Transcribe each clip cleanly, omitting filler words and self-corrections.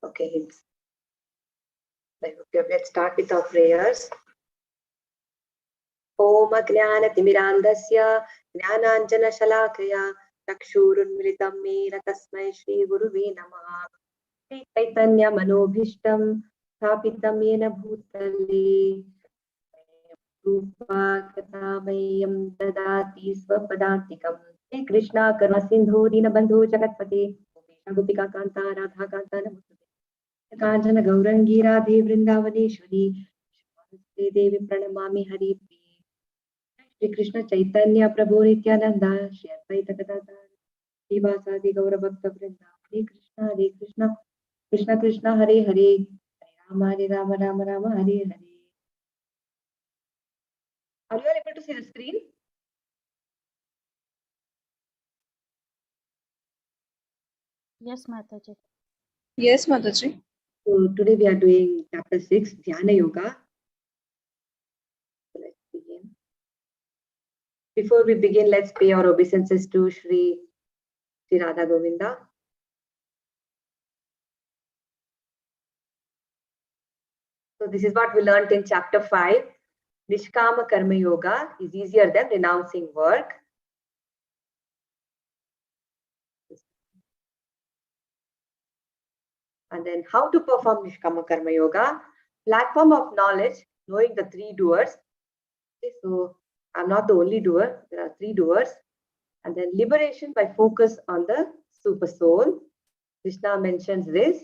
Okay, let's start with our prayers. Om Ajnanatimmirandasya Jnananjana Shalakaya Chakshurunmilitam Mena Tasmai Shri Guruve Namaha. Shri Chaitanya Manobhishtam Sthapitam Yena Bhutale Rupa Katamayam Dadati Swapadantikam. Shri Krishna Karma Sindhu Dinabandhu Jagatpate Gopika Kanta Radha Kanta Namostute Kanchana Gaurangi Radhe Vrindavaneshwari Namaste Devi Pranamami Hari Shri Krishna Chaitanya Prabhu Nityananda Shri Advaita Gadadhar Shri Vasadi Gaura Bhakta Vrinda Hare Krishna Krishna Krishna Hare Hare Hare Rama Rama Rama Hare Hare. Are you all able to see the screen? Yes, Mataji. Yes, Mataji. So today we are doing chapter 6, Dhyana Yoga. So let's begin. Before we begin, let's pay our obeisances to Sri Radha Govinda. So this is what we learned in chapter 5. Nishkama Karma Yoga is easier than renouncing work. And then how to perform Nishkama Karma Yoga. Platform of knowledge, knowing the three doers. Okay, so I'm not the only doer. There are three doers. And then liberation by focus on the super soul. Krishna mentions this.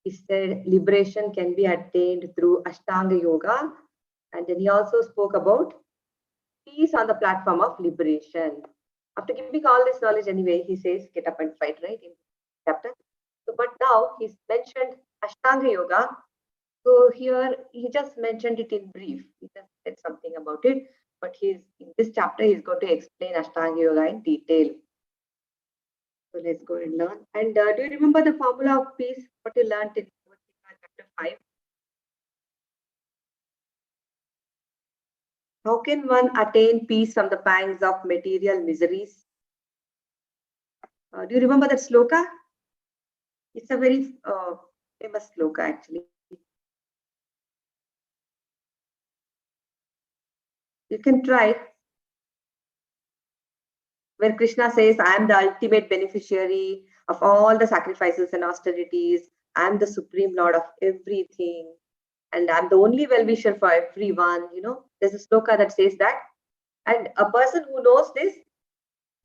He said liberation can be attained through Ashtanga Yoga. And then he also spoke about peace on the platform of liberation. After giving all this knowledge anyway, he says, get up and fight, right? In this chapter. So, but now he's mentioned Ashtanga Yoga. So here he just mentioned it in brief. He just said something about it. But in this chapter, he's going to explain Ashtanga Yoga in detail. So let's go and learn. And do you remember the formula of peace? What you learned in chapter 5? How can one attain peace from the pangs of material miseries? Do you remember that sloka? It's a very famous sloka actually. You can try. Where Krishna says, I am the ultimate beneficiary of all the sacrifices and austerities. I am the supreme lord of everything. And I'm the only well-wisher for everyone. You know, there's a sloka that says that. And a person who knows this,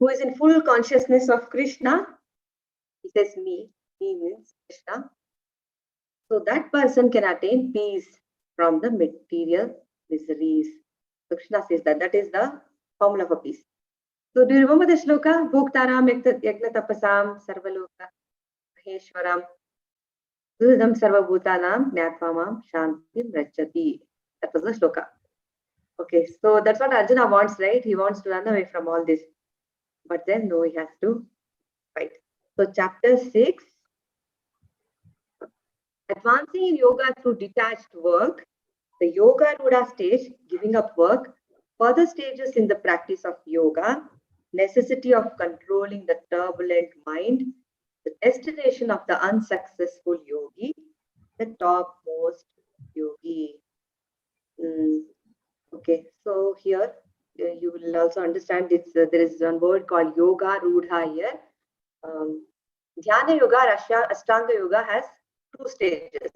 who is in full consciousness of Krishna, he says me means Krishna. So that person can attain peace from the material miseries. So Krishna says that is the formula for peace. So do you remember the shloka? Bhoktaram yagna tapasam sarvaloka maheshwaram dudam sarvabhutanam jnatvamam shantim rachati. That was the shloka. Okay, so that's what Arjuna wants, right? He wants to run away from all this. But then no, he has to fight. So chapter 6, advancing in yoga through detached work, the yoga rudha stage, giving up work, further stages in the practice of yoga, necessity of controlling the turbulent mind, the destination of the unsuccessful yogi, the topmost yogi. Okay, so here you will also understand it's, there is one word called yoga rudha here. Dhyana yoga, Ashtanga yoga has two stages.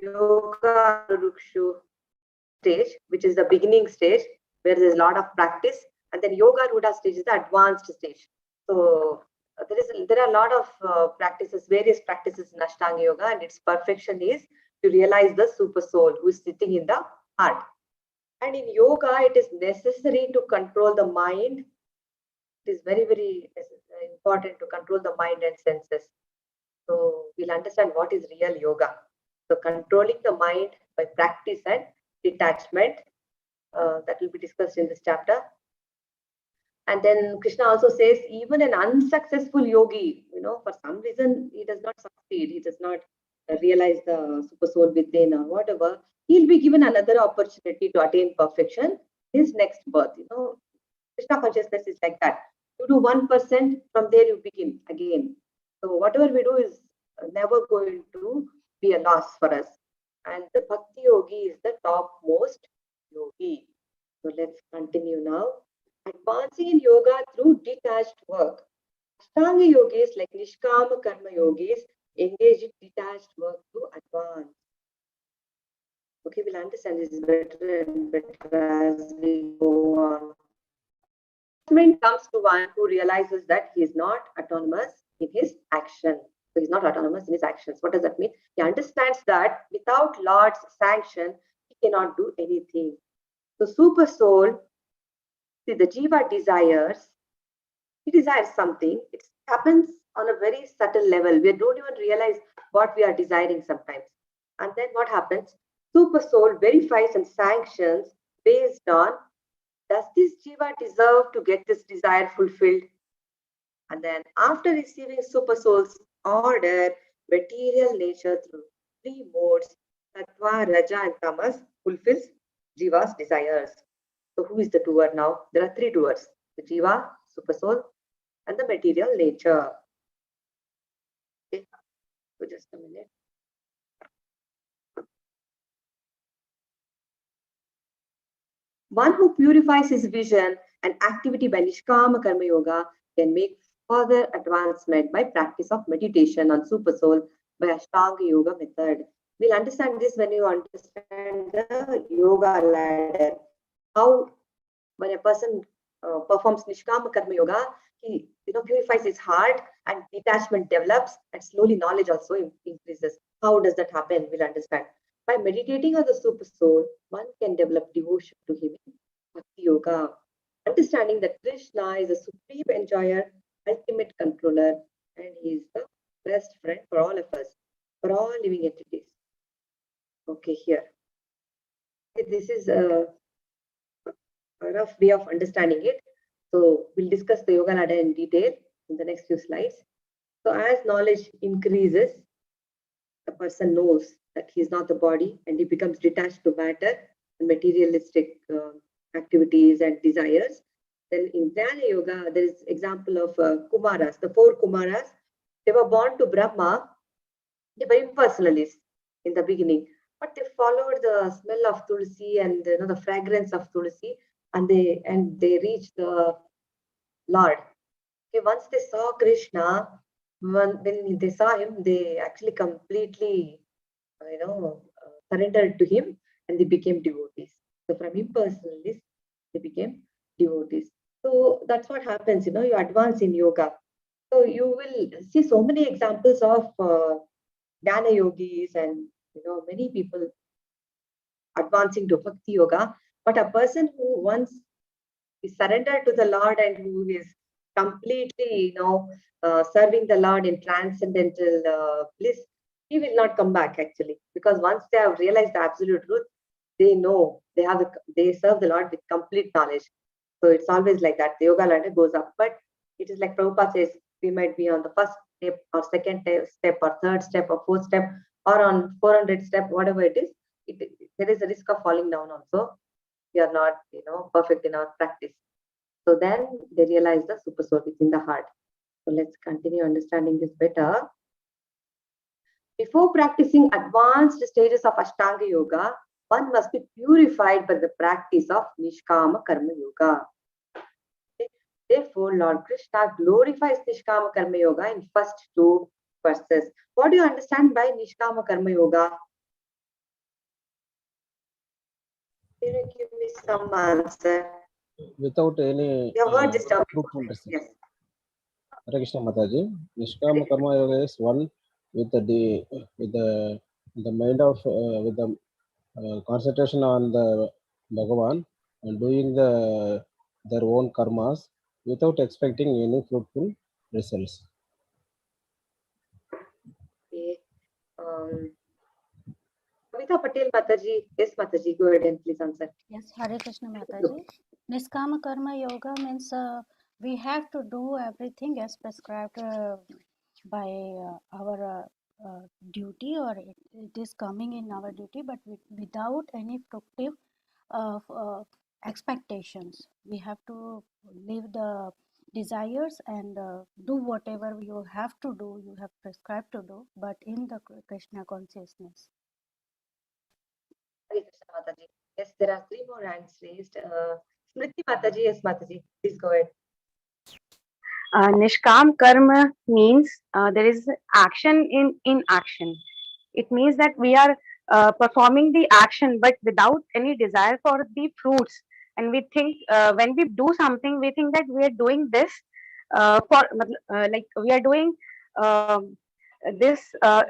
Yoga rukshu stage, which is the beginning stage where there's a lot of practice, and then yoga rudha stage is the advanced stage. So there are a lot of practices, various practices in Ashtanga yoga, and its perfection is to realize the super soul who is sitting in the heart. And in yoga, it is necessary to control the mind. It is very, very important to control the mind and senses. So we'll understand what is real yoga. So controlling the mind by practice and detachment, that will be discussed in this chapter. And then Krishna also says, even an unsuccessful yogi, you know, for some reason he does not succeed, he does not realize the super soul within or whatever, he'll be given another opportunity to attain perfection, his next birth. You know, Krishna consciousness is like that. You do 1%, from there you begin again. So whatever we do is never going to be a loss for us. And the Bhakti Yogi is the topmost yogi. So let's continue now. Advancing in yoga through detached work. Ashtanga yogis like Nishkama Karma yogis engage in detached work to advance. Okay, we'll understand this better and better as we go on. Enlightenment comes to one who realizes that he is not autonomous in his action. So he's not autonomous in his actions. What does that mean? He understands that without Lord's sanction, he cannot do anything. So super soul, see the jiva desires, he desires something. It happens on a very subtle level. We don't even realize what we are desiring sometimes. And then what happens? Super soul verifies and sanctions based on, does this jiva deserve to get this desire fulfilled? And then after receiving super soul's order, material nature through three modes, Sattva, Raja and Tamas, fulfills Jiva's desires. So who is the doer now? There are three doers, the Jiva, super soul and the material nature. Okay, so just a minute. One who purifies his vision and activity by Nishkama Karma Yoga can make further advancement by practice of meditation on Super Soul by Ashtanga Yoga method. We'll understand this when you understand the yoga ladder. How when a person performs Nishkama Karma Yoga, he purifies his heart and detachment develops and slowly knowledge also increases. How does that happen? We'll understand. By meditating on the super soul, one can develop devotion to him in Bhakti Yoga, understanding that Krishna is a supreme enjoyer, ultimate controller, and he is the best friend for all of us, for all living entities. Okay, here. This is a rough way of understanding it. So we'll discuss the yoga ladder in detail in the next few slides. So as knowledge increases, a person knows that he is not the body and he becomes detached to matter and materialistic activities and desires. Then in Jnana Yoga, there is example of Kumaras, the four Kumaras. They were born to Brahma. They were impersonalists in the beginning, but they followed the smell of Tulsi and the fragrance of Tulsi, and they reached the Lord. Okay, once they saw Krishna, when they saw him, they actually completely, surrendered to him and they became devotees. So from impersonalists, they became devotees. So that's what happens, you advance in yoga. So you will see so many examples of Jnana yogis and, many people advancing to Bhakti yoga. But a person who once is surrendered to the Lord and who is completely, serving the Lord in transcendental bliss, he will not come back actually, because once they have realized the absolute truth, they know they serve the Lord with complete knowledge. So it's always like that. The yoga ladder goes up, but it is like Prabhupada says, we might be on the first step or second step or third step or fourth step or on 400 step, whatever it is. There is a risk of falling down also. We are not, perfect in our practice. So then they realize the super soul within the heart. So let's continue understanding this better. Before practicing advanced stages of Ashtanga Yoga, one must be purified by the practice of Nishkama Karma Yoga. Okay. Therefore, Lord Krishna glorifies Nishkama Karma Yoga in first two verses. What do you understand by Nishkama Karma Yoga? Can you give me some answer? Without any You have heard this term. fruitful results. Yes. Hare Krishna Mataji. Nishkama Karma Yoga is one with the mind of with the concentration on the Bhagavan and doing their own karmas without expecting any fruitful results. Okay. Kavita Patel Mataji, yes Mataji, go ahead and please answer. Yes, Hare Krishna Mataji. Niskama Karma Yoga means we have to do everything as prescribed by our duty, or it is coming in our duty, but without any fructive expectations. We have to live the desires and do whatever you have to do, you have prescribed to do, but in the Krishna consciousness. Hare Krishna Mataji. Yes, there are 3 more hands raised. Smriti Mataji, yes, Mataji, please go ahead. Nishkam karma means there is action in action. It means that we are performing the action but without any desire for the fruits. And we think when we do something, we think that we are doing this like we are doing this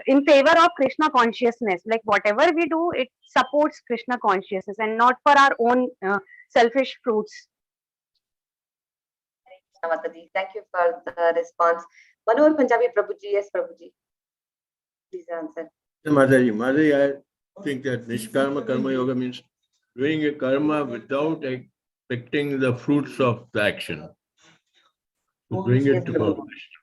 in favor of Krishna consciousness. Like whatever we do, it supports Krishna consciousness and not for our own selfish fruits. Krishna Mataji, thank you for the response. Manohar Punjabi Prabhuji, yes, Prabhuji, please answer. Mataji, I think that Nishkarma Karma Yoga means doing a karma without expecting the fruits of the action. Doing Yes, it to Prabhuji. Krishna.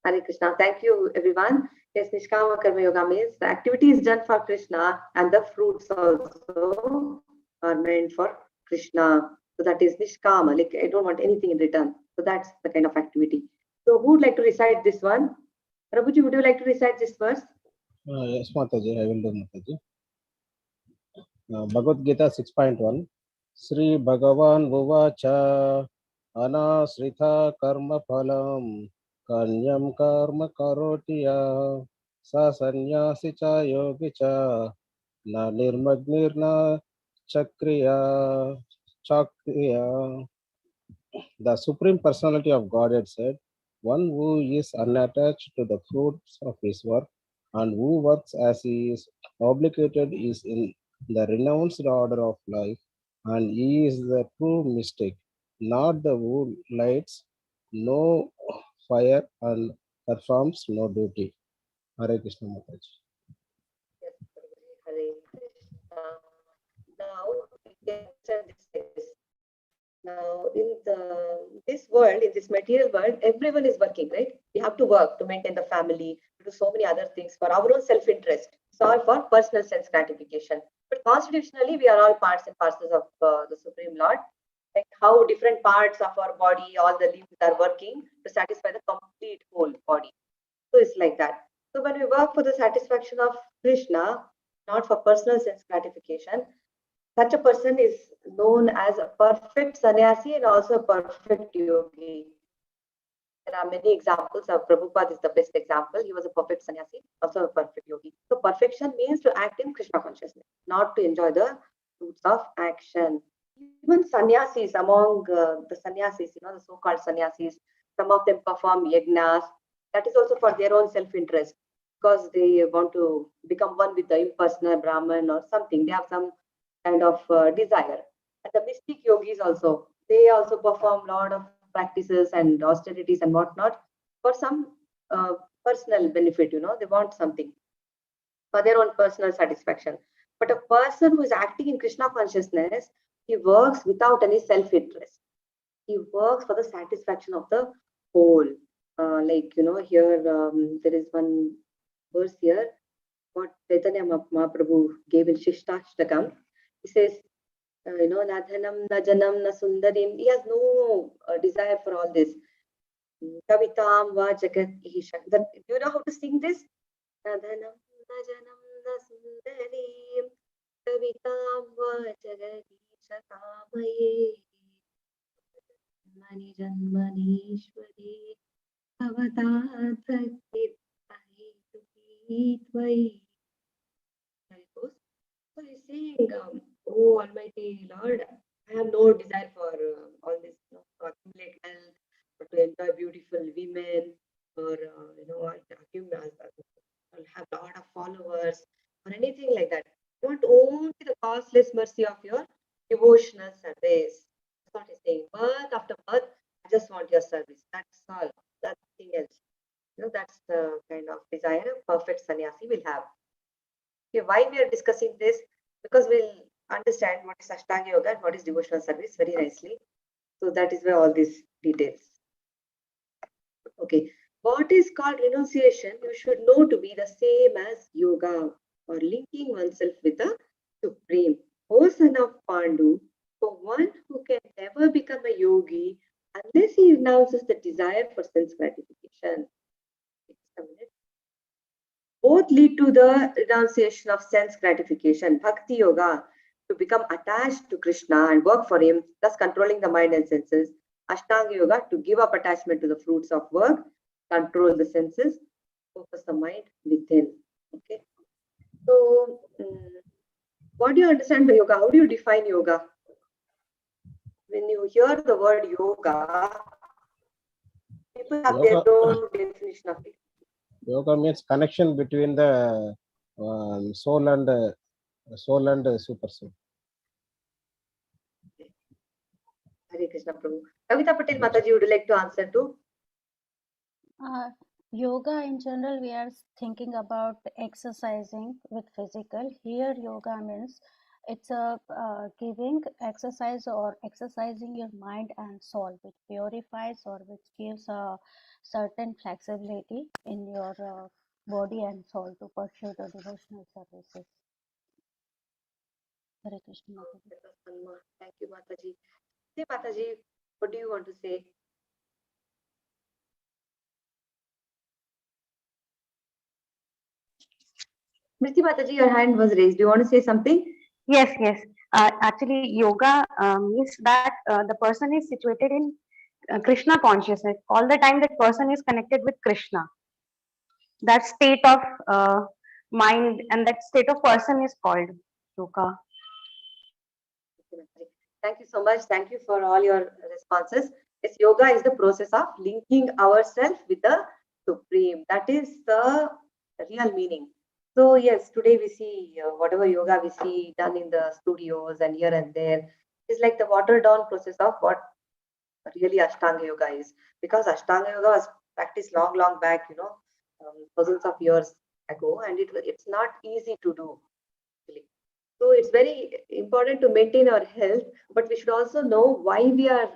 Hare Krishna. Thank you, everyone. Yes, Nishkama Karma Yoga means the activity is done for Krishna and the fruits also are meant for Krishna. So that is Nishkama. Like I don't want anything in return. So that's the kind of activity. So who would like to recite this one? Prabhuji, would you like to recite this verse? Yes, Mataji, I will do, Mataji. Bhagavad Gita 6.1. Sri Bhagavan Uvacha Anasrita Karma Phalam Kanyam Karma Karotiya Sa Sanyasi Cha Yogi Cha Na Nirmagnirna Chakriya. The Supreme Personality of Godhead said, one who is unattached to the fruits of his work and who works as he is obligated is in the renounced order of life, and he is the true mystic, not the who lights no fire and performs no duty. Hare Krishna Mataji. Yes, Prabhuji. Hare Krishna. Now we can understand this. Now, this world, in this material world, everyone is working, right? We have to work to maintain the family, to do so many other things for our own self-interest. It's all for personal sense gratification. But constitutionally, we are all parts and parcels of the Supreme Lord. Like how different parts of our body, all the limbs are working to satisfy the complete whole body. So it's like that. So when we work for the satisfaction of Krishna, not for personal sense gratification, such a person is known as a perfect sannyasi and also a perfect yogi. There are many examples. Prabhupada is the best example. He was a perfect sannyasi, also a perfect yogi. So perfection means to act in Krishna consciousness, not to enjoy the fruits of action. Even sannyasis, among the sannyasis, the so-called sannyasis, some of them perform yajnas. That is also for their own self-interest because they want to become one with the impersonal Brahman or something. They have some kind of desire. And the mystic yogis also, they also perform a lot of practices and austerities and whatnot for some personal benefit, they want something for their own personal satisfaction. But a person who is acting in Krishna consciousness, he works without any self-interest. He works for the satisfaction of the whole. Here there is one verse here, what Chaitanya Mahaprabhu gave in Shishtastakam. He says, na dhanam, na janam, na sundarim. He has no desire for all this. Kavitam va jagat isha. Do you know how to sing this? Na dhanam, na janam, na sundarim. Kavitam va jagat isha kamaye. Mani janmanishwari. Avatat bhakti ahi tvai. So he's saying, oh Almighty Lord, I have no desire for all this, to accumulate wealth, or to enjoy beautiful women, or I'll have a lot of followers, or anything like that. I want only the costless mercy of your devotional service. That's what he's saying. Birth after birth, I just want your service. That's all. Nothing else. That's the kind of desire a perfect sannyasi will have. Okay, why we are discussing this? Because we'll understand what is Ashtanga Yoga and what is devotional service very nicely. So that is where all these details. Okay, what is called renunciation, you should know to be the same as yoga or linking oneself with the Supreme. O son of Pandu, for one who can never become a yogi unless he renounces the desire for sense gratification. Just a minute. Both lead to the renunciation of sense gratification. Bhakti yoga, to become attached to Krishna and work for him, thus controlling the mind and senses. Ashtanga yoga, to give up attachment to the fruits of work, control the senses, focus the mind within. Okay. So, what do you understand by yoga? How do you define yoga? When you hear the word yoga, people have their Yoga, own definition of it. yoga means connection between the soul and super soul. Hare Krishna Prabhu. Kavita Patel Mataji, would you like to answer too? Yoga in general, we are thinking about exercising with physical. Here, yoga means it's a giving exercise or exercising your mind and soul, which purifies or which gives a certain flexibility in your body and soul to pursue the devotional services. Hare Krishna Mataji. Thank you, Mataji. Say, Mataji, what do you want to say? Mriti Mataji, your hand was raised. Do you want to say something? Yes, yes. Actually, yoga means that the person is situated in Krishna consciousness. All the time, that person is connected with Krishna. That state of mind and that state of person is called yoga. Thank you so much. Thank you for all your responses. Yes, yoga is the process of linking ourselves with the Supreme. That is the real meaning. So yes, today we see whatever yoga we see done in the studios and here and there is like the watered down process of what really Ashtanga yoga is. Because Ashtanga yoga was practiced long back, thousands of years ago, and it's not easy to do. Actually. So it's very important to maintain our health, but we should also know why we are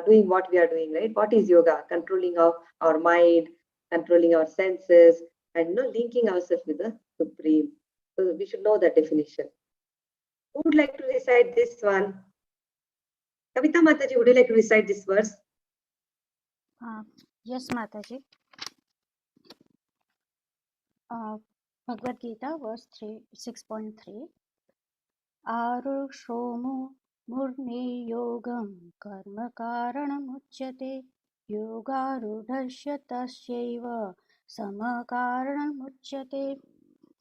doing what we are doing, right? What is yoga? Controlling of our mind, controlling our senses, and linking ourselves with the Supreme. So we should know that definition. Who would like to recite this one? Kavita Mataji, would you like to recite this verse? Yes, Mataji. Bhagavad Gita, verse 6.3. Arushomu murni yogam karma karanam yogarudhasya tasyaiva samakaranam uchyate.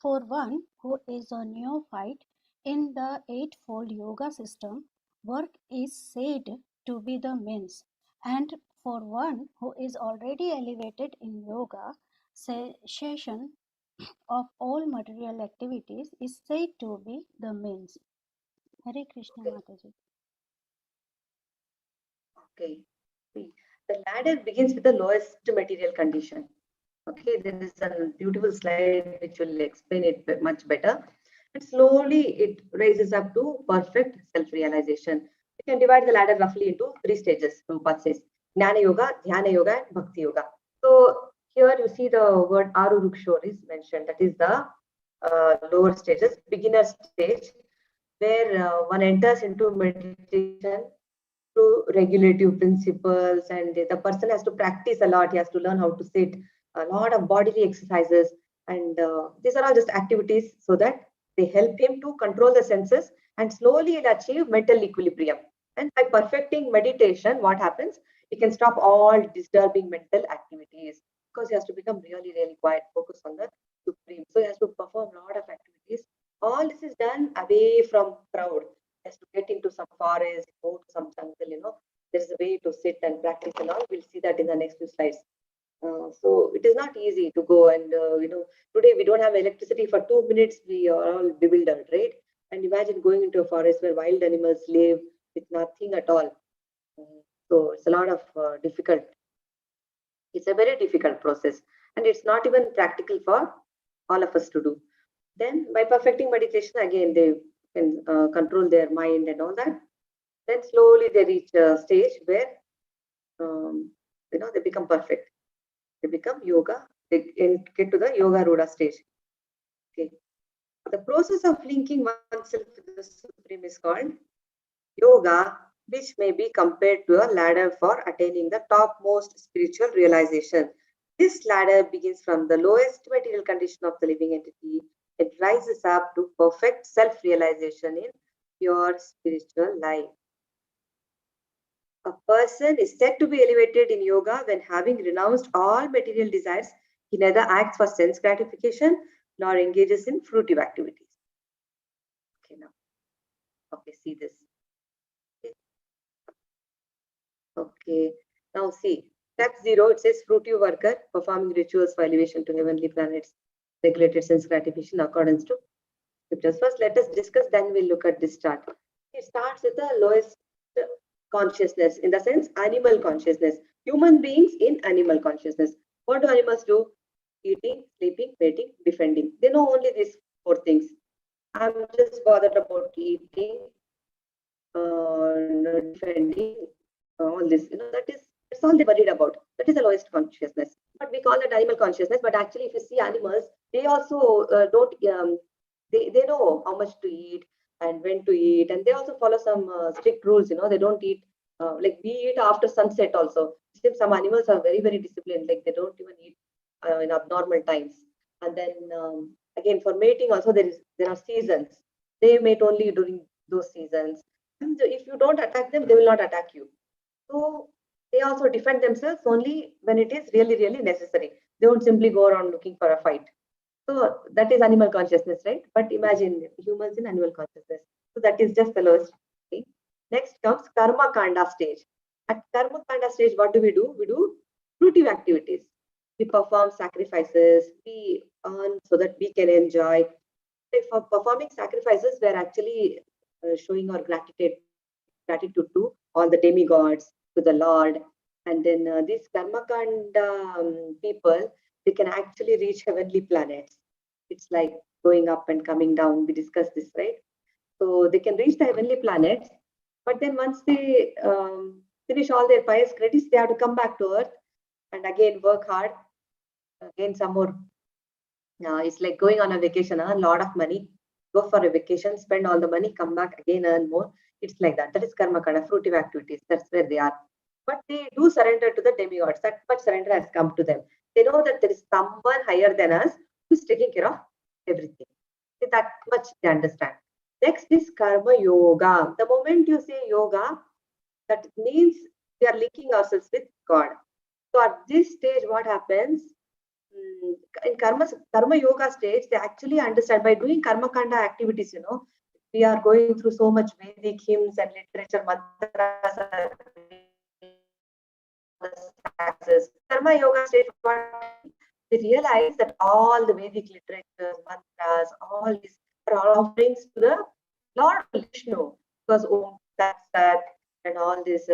For one who is a neophyte in the eightfold yoga system, work is said to be the means, and for one who is already elevated in yoga, cessation of all material activities is said to be the means. Hare Krishna Mataji. Okay. See, the ladder begins with the lowest material condition. Okay, there is a beautiful slide which will explain it much better. And slowly it raises up to perfect self-realization. We can divide the ladder roughly into 3 stages. Prabhupada says Jnana Yoga, Dhyana Yoga, and Bhakti Yoga. So here you see the word Arurukshor is mentioned. That is the lower stages, beginner stage, where one enters into meditation through regulative principles, and the person has to practice a lot. He has to learn how to sit, a lot of bodily exercises, and these are all just activities so that they help him to control the senses, and slowly he'll achieve mental equilibrium. And by perfecting meditation, what happens? He can stop all disturbing mental activities, because he has to become really quiet, focus on the Supreme. So he has to perform a lot of activities. All this is done away from crowd. He has to get into some forest, go to some jungle. There's a way to sit and practice and all. We'll see that in the next few slides. So it is not easy to go, and today we don't have electricity for 2 minutes. We are all bewildered, right? And imagine going into a forest where wild animals live with nothing at all. So it's a lot of difficult. It's a very difficult process, and it's not even practical for all of us to do. Then by perfecting meditation, again they can control their mind and all that. Then slowly they reach a stage where they become perfect. They become yoga. They get to the yoga rudha stage. Okay. The process of linking oneself to the Supreme is called yoga which may be compared to a ladder for attaining the topmost spiritual realization. This ladder begins from the lowest material condition of the living entity. It rises up to perfect self-realization in pure spiritual life. A person is said to be elevated in yoga when, having renounced all material desires, he neither acts for sense gratification nor engages in fruitive activities. Okay, now. Okay, see this. Okay, now see. Step 0, it says fruitive worker performing rituals for elevation to heavenly planets, regulated sense gratification accordance to scriptures. First, let us discuss, then we'll look at this chart. It starts with the lowest consciousness, in the sense animal consciousness. Human beings in animal consciousness. What do animals do? Eating, sleeping, mating, defending. They know only these 4 things. I'm just bothered about eating, defending, all this. That's all they're worried about. That is the lowest consciousness. But we call that animal consciousness. But actually, if you see animals, they also don't. They know how much to eat and when to eat, and they also follow some strict rules. They don't eat like we eat after sunset. Also, since some animals are very, very disciplined, like they don't even eat in abnormal times. And then again, for mating also there are seasons. They mate only during those seasons. And if you don't attack them, they will not attack you. So they also defend themselves only when it is really, really necessary. They won't simply go around looking for a fight. So that is animal consciousness, right? But imagine humans in animal consciousness. So that is just the lowest thing. Next comes karma kanda stage. At karma kanda stage, what do? We do fruitive activities. We perform sacrifices. We earn so that we can enjoy. For performing sacrifices, we are actually showing our gratitude to all the demigods, to the Lord. And then these Karmakanda people, they can actually reach heavenly planets. It's like going up and coming down. We discussed this, right? So they can reach the heavenly planets, but then once they finish all their pious credits, they have to come back to earth and again work hard, gain some more. It's like going on a vacation, a lot of money, go for a vacation, spend all the money, come back again, earn more. It's like that. That is karma kind of fruitive activities. That's where they are. But they do surrender to the demigods. That much surrender has come to them. They know that there is someone higher than us who's taking care of everything. That much they understand. Next is karma yoga. The moment you say yoga, that means we are linking ourselves with God. So at this stage, what happens? In karma yoga stage, they actually understand by doing karma kanda activities. We are going through so much Vedic hymns and literature, mantras, karma yoga stage. They realize that all the Vedic literature, mantras, all these are all offerings to the Lord Vishnu, because Om Tat Sat and all this.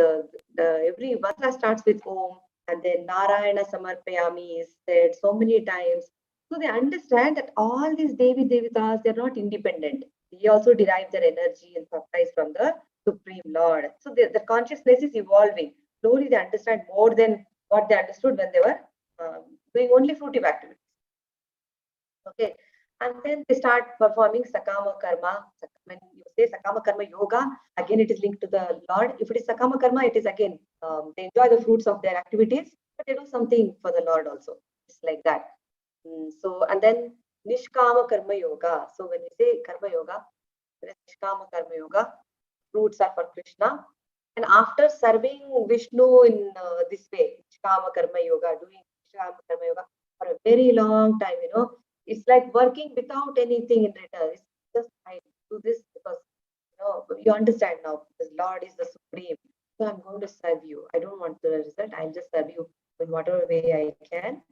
Every mantra starts with Om. And then Narayana Samarpayami is said so many times. So they understand that all these Devi Devatas, they're not independent. They also derive their energy and supplies from the Supreme Lord. So the consciousness is evolving. Slowly they understand more than what they understood when they were doing only fruitive activities. Okay. And then they start performing Sakama Karma. When you say Sakama Karma Yoga, again it is linked to the Lord. If it is Sakama Karma, it is again, they enjoy the fruits of their activities, but they do something for the Lord also. It's like that. So, and then Nishkama Karma Yoga. So when we say Karma Yoga, there is Nishkama Karma Yoga. Fruits are for Krishna. And after serving Vishnu in this way, Nishkama Karma Yoga, doing Nishkama Karma Yoga for a very long time, it's like working without anything in return. It's just I do this because you understand now. The Lord is the supreme, so I'm going to serve you. I don't want the result. I'll just serve you in whatever way I can,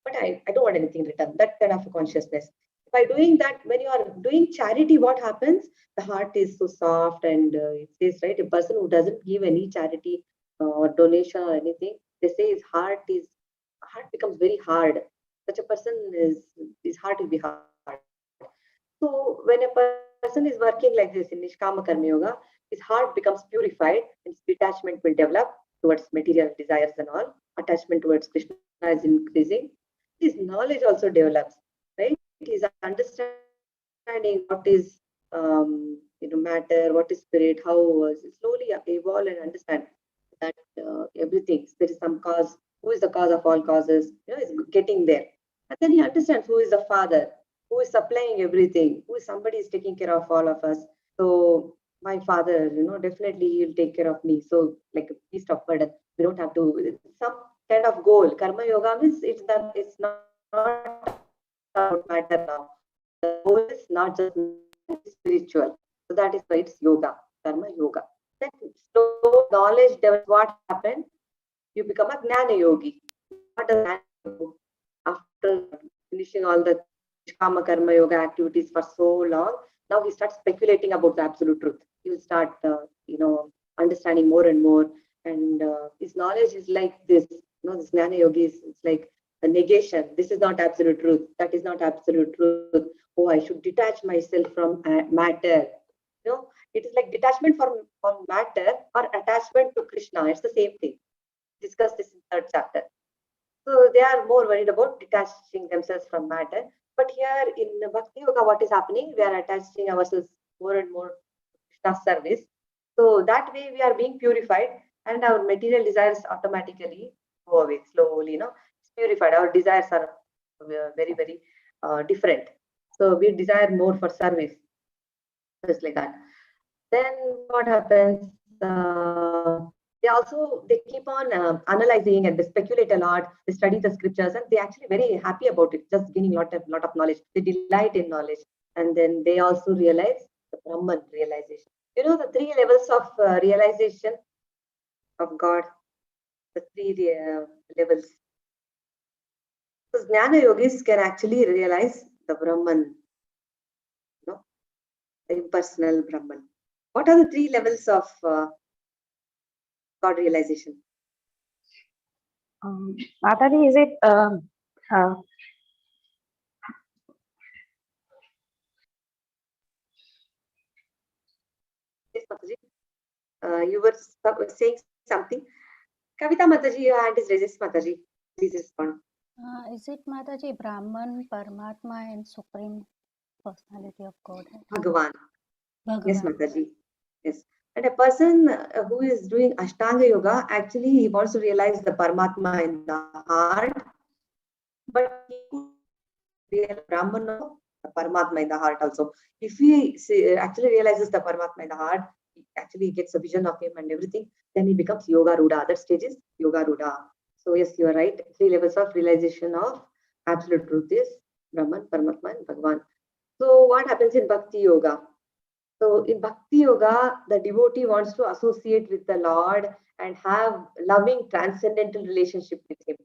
but I don't want anything in return. That kind of a consciousness. By doing that, when you are doing charity, what happens? The heart is so soft, and it says, right, a person who doesn't give any charity or donation or anything, they say his heart becomes very hard. Such a person his heart will be hard. So when a person is working like this in Nishkama Karma Yoga, his heart becomes purified and his detachment will develop towards material desires and all. Attachment towards Krishna is increasing. His knowledge also develops, right? His understanding what is matter, what is spirit, how slowly evolve and understand that everything, there is some cause, who is the cause of all causes, is getting there. And then he understands who is the father, who is supplying everything, who is somebody is taking care of all of us. So my father, definitely he will take care of me. So like a beast of burden, we don't have to, some kind of goal. Karma yoga means it's not about matter now. The goal is not just spiritual. So that is why it's yoga, karma yoga. Then slow knowledge develops. What happened? You become a gnana yogi. What does gnana yoga do? After finishing all the kama karma yoga activities for so long, now he starts speculating about the absolute truth. He will start, understanding more and more. And his knowledge is like this. This gnana yogi is it's like a negation. This is not absolute truth. That is not absolute truth. Oh, I should detach myself from matter. It is like detachment from matter or attachment to Krishna. It's the same thing. Discuss this in third chapter. So they are more worried about detaching themselves from matter. But here in Bhakti Yoga, what is happening? We are attaching ourselves more and more to Krishna's service. So that way we are being purified and our material desires automatically go away slowly, it's purified. Our desires are very, very different. So we desire more for service. Just like that. Then what happens? They keep on analyzing and they speculate a lot. They study the scriptures and they actually very happy about it, just gaining lot of knowledge. They delight in knowledge, and then they also realize the Brahman realization. The three levels of realization of God. The three levels. So Jnana yogis can actually realize the Brahman, the impersonal Brahman. What are the three levels of God realization? Mataji, is it Yes, Mataji. You were saying something. Kavita Mataji, your hand is raised. Mataji, please respond. Is it Mataji Brahman, Paramatma, and Supreme Personality of God? Bhagavan. Yes, Bhagavan. Mataji. Yes. And a person who is doing Ashtanga Yoga, actually, he wants to realize the Paramatma in the heart, but he could realize Brahman also, the Paramatma in the heart also. If he actually realizes the Paramatma in the heart, he actually gets a vision of him and everything, then he becomes Yoga Ruda. That stage is Yoga Ruda. So yes, you are right. Three levels of realization of absolute truth is Brahman, Paramatma, and Bhagavan. So what happens in Bhakti Yoga? So in Bhakti Yoga, the devotee wants to associate with the Lord and have loving transcendental relationship with him.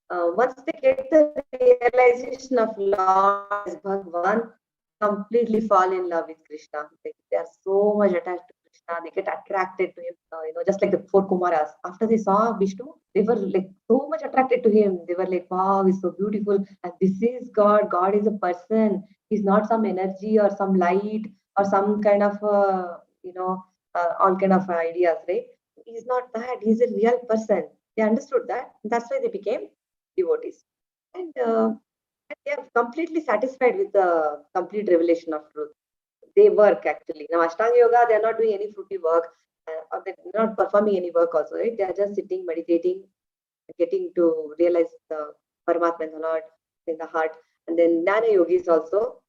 Once they get the realization of Lord as Bhagavan, completely fall in love with Krishna. They are so much attached to Krishna. They get attracted to him. Just like the four Kumaras. After they saw Vishnu, they were like so much attracted to him. They were like, wow, he's so beautiful. And this is God. God is a person. He's not some energy or some light or some kind of, all kind of ideas, right? He's not that. He's a real person. They understood that. That's why they became devotees. And they are completely satisfied with the complete revelation of truth. They work actually. Now, Ashtanga Yoga, they are not doing any fruity work or they're not performing any work also, right? They are just sitting, meditating, getting to realize the Paramatma in the Lord, in the heart. And then Jnana Yogis also.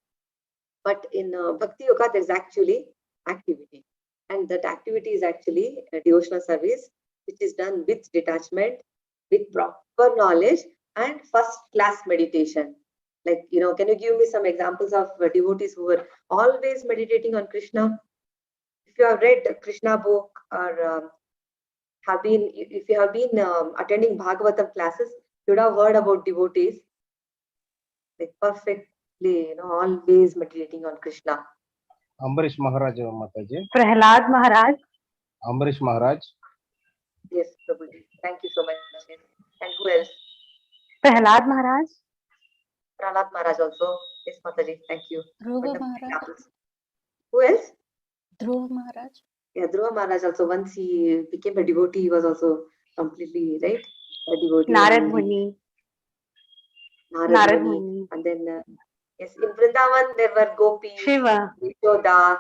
But in Bhakti Yoga, there's actually activity. And that activity is actually a devotional service, which is done with detachment, with proper knowledge, and first class meditation. Like, can you give me some examples of devotees who were always meditating on Krishna? If you have read Krishna book or if you have been attending Bhagavatam classes, you would have heard about devotees like perfectly, always meditating on Krishna. Ambarish Maharaj, Mataji. Prahlad Maharaj? Ambarish Maharaj. Yes, Prabhuji. Thank you so much. Yes. And who else? Prahlad Maharaj? Prahlad Maharaj also. Yes, Mataji. Thank you. Dhruva Wonderful Maharaj. examples. Who else? Dhruva Maharaj. Yeah, Dhruva Maharaj also. Once he became a devotee, he was also completely, right? A devotee. Narad And Muni. Narad Narad Muni. Muni. And then, yes, in Vrindavan, there were Gopi, Shiva. Yashoda,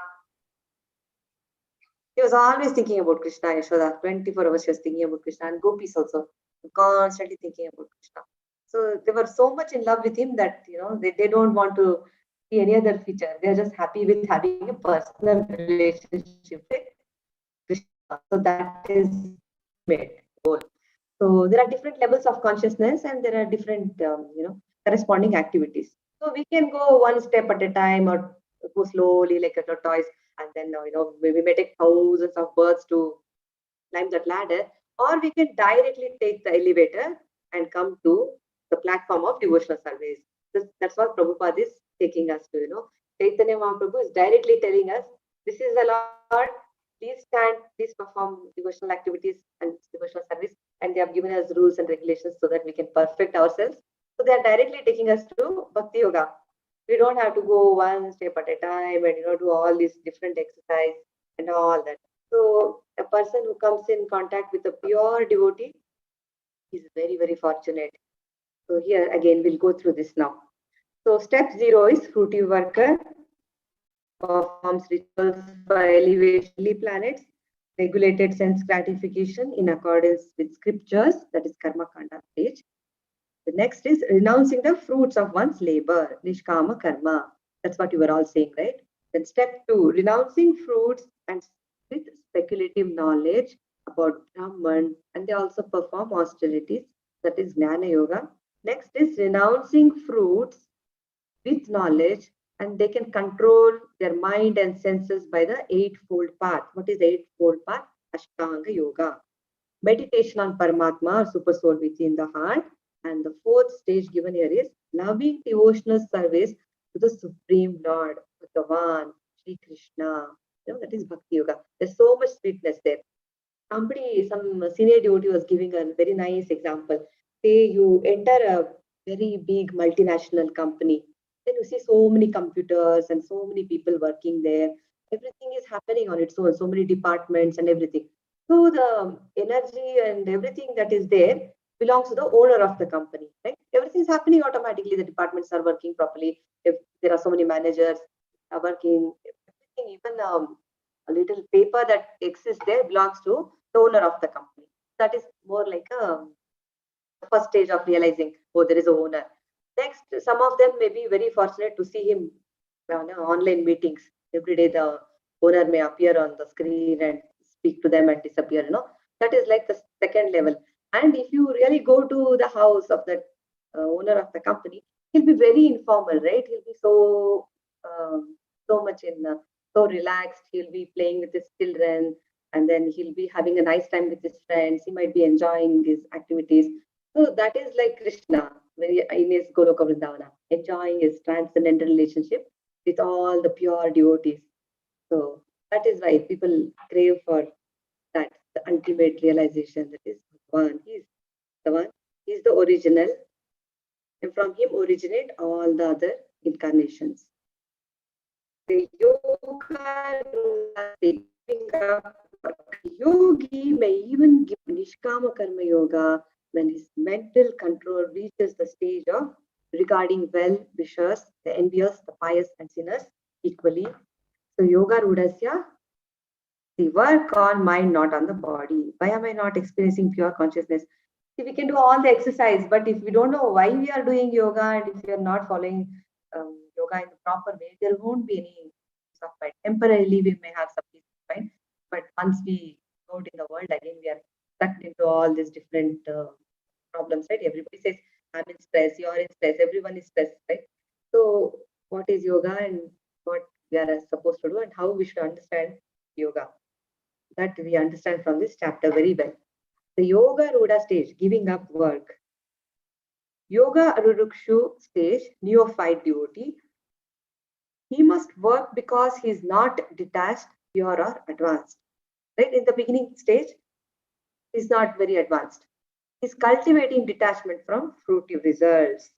He was always thinking about Krishna, Yashoda. 24 hours she was thinking about Krishna, and gopis also constantly thinking about Krishna. So they were so much in love with him that they don't want to see any other feature. They're just happy with having a personal relationship with Krishna. So that is ultimate goal. So there are different levels of consciousness, and there are different corresponding activities. So we can go one step at a time, or go slowly like a tortoise, and then we may take thousands of births to climb that ladder, or we can directly take the elevator and come to the platform of devotional service. That's what Prabhupada is taking us to. Chaitanya Mahaprabhu is directly telling us, this is the Lord, please stand, please perform devotional activities and devotional service. And they have given us rules and regulations so that we can perfect ourselves. So they are directly taking us to Bhakti Yoga. We don't have to go one step at a time and do all these different exercise and all that. So a person who comes in contact with a pure devotee is very, very fortunate. So here again, we'll go through this now. So step 0 is fruity worker, performs rituals for elevation planets, regulated sense gratification in accordance with scriptures, that is Karma Kanda stage. The next is renouncing the fruits of one's labor, Nishkama Karma. That's what you were all saying, right? Then step 2, renouncing fruits and with speculative knowledge about Brahman, and they also perform austerities, that is Jnana Yoga. Next is renouncing fruits with knowledge, and they can control their mind and senses by the eightfold path. What is the eightfold path? Ashtanga Yoga. Meditation on Paramatma, or Super Soul within the heart. And the fourth stage given here is loving devotional service to the Supreme Lord, Bhagavan, Sri Krishna. That is Bhakti Yoga. There's so much sweetness there. Some senior devotee was giving a very nice example. Say you enter a very big multinational company, then you see so many computers and so many people working there. Everything is happening on its own, so many departments and everything. So the energy and everything that is there belongs to the owner of the company, right? Everything is happening automatically. The departments are working properly. If there are so many managers are working, everything, even a little paper that exists there belongs to the owner of the company. That is more like a first stage of realizing, oh, there is a owner. Next, some of them may be very fortunate to see him on online meetings. Every day the owner may appear on the screen and speak to them and disappear. That is like the second level. And if you really go to the house of the owner of the company, he'll be very informal, right? He'll be so much so relaxed. He'll be playing with his children, and then he'll be having a nice time with his friends. He might be enjoying his activities. So that is like Krishna, very in his Goloka Vrindavana, enjoying his transcendental relationship with all the pure devotees. So that is why people crave for that, the ultimate realization, that is Bhagavan. He is the one, he is the original, and from him originate all the other incarnations. The yoga yogi may even give Nishkama Karma Yoga when his mental control reaches the stage of regarding well-wishers, the envious, the pious, and sinners equally. So Yoga Rudasya, the work on mind, not on the body. Why am I not experiencing pure consciousness? See, we can do all the exercise, but if we don't know why we are doing yoga, and if we are not following yoga in the proper way, there won't be any peace of mind. Temporarily, we may have some peace of mind, but once we go out in the world again, we are stuck into all these different problems, right? Everybody says, I'm in stress, you're in stress, everyone is stressed, right? So what is yoga, and what we are supposed to do, and how we should understand yoga? That we understand from this chapter very well. The Yoga Ruda stage, giving up work. Yoga Arurukshu stage, neophyte devotee. He must work because he is not detached, pure, or advanced. Right? In the beginning stage, he is not very advanced. He is cultivating detachment from fruitive results.